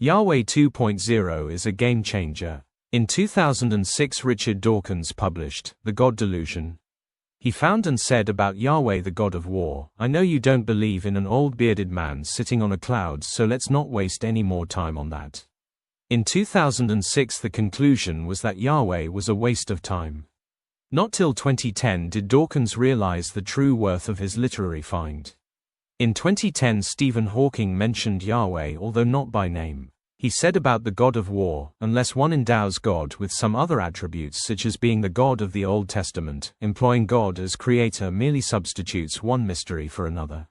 Yahweh 2.0 is a game changer. In 2006, Richard Dawkins published The God Delusion. He found and said about Yahweh, the God of war, "I know you don't believe in an old bearded man sitting on a cloud, so let's not waste any more time on that." In 2006, the conclusion was that Yahweh was a waste of time. Not till 2010 did Dawkins realize the true worth of his literary find. In 2010, Stephen Hawking mentioned Yahweh, although not by name. He said about the God of war, "Unless one endows God with some other attributes, such as being the God of the Old Testament, employing God as creator merely substitutes one mystery for another."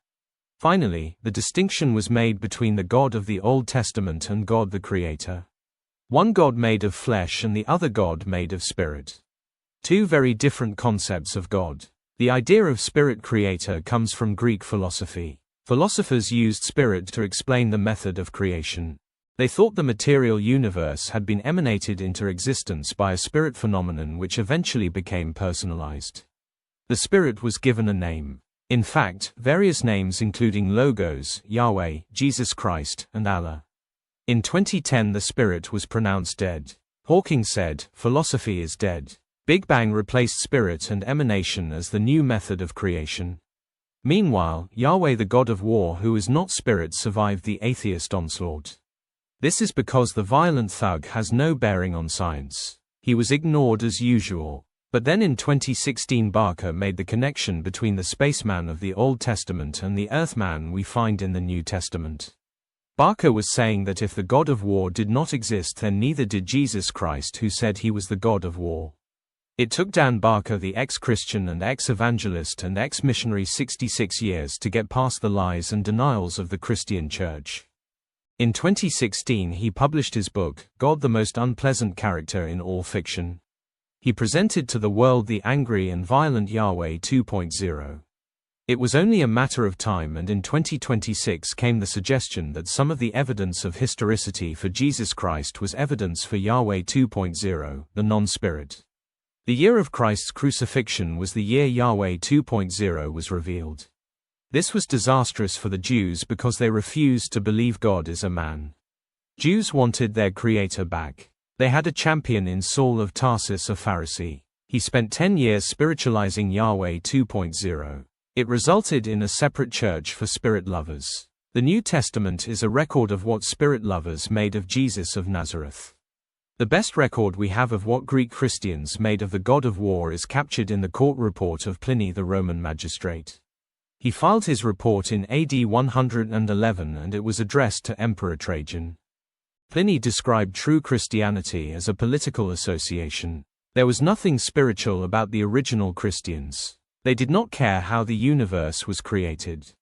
Finally, the distinction was made between the God of the Old Testament and God the Creator. One God made of flesh and the other God made of spirit. Two very different concepts of God. The idea of spirit creator comes from Greek philosophy. Philosophers used spirit to explain the method of creation. They thought the material universe had been emanated into existence by a spirit phenomenon which eventually became personalized. The spirit was given a name. In fact, various names including Logos, Yahweh, Jesus Christ, and Allah. In 2010, the spirit was pronounced dead. Hawking said, "Philosophy is dead." Big Bang replaced spirit and emanation as the new method of creation. Meanwhile, Yahweh, the God of war, who is not spirit, survived the atheist onslaught. This is because the violent thug has no bearing on science. He was ignored as usual. But then in 2016, Barker made the connection between the spaceman of the Old Testament and the earthman we find in the New Testament. Barker was saying that if the God of war did not exist, then neither did Jesus Christ, who said he was the God of war. It took Dan Barker, the ex-Christian and ex-evangelist and ex-missionary, 66 years to get past the lies and denials of the Christian Church. In 2016, he published his book, God, the Most Unpleasant Character in All Fiction. He presented to the world the angry and violent Yahweh 2.0. It was only a matter of time, and in 2026 came the suggestion that some of the evidence of historicity for Jesus Christ was evidence for Yahweh 2.0, the non-spirit. The year of Christ's crucifixion was the year Yahweh 2.0 was revealed. This was disastrous for the Jews because they refused to believe God is a man. Jews wanted their creator back. They had a champion in Saul of Tarsus, a Pharisee. He spent 10 years spiritualizing Yahweh 2.0. It resulted in a separate church for spirit lovers. The New Testament is a record of what spirit lovers made of Jesus of Nazareth. The best record we have of what Greek Christians made of the God of war is captured in the court report of Pliny, the Roman magistrate. He filed his report in AD 111 and it was addressed to Emperor Trajan. Pliny described true Christianity as a political association. There was nothing spiritual about the original Christians. They did not care how the universe was created.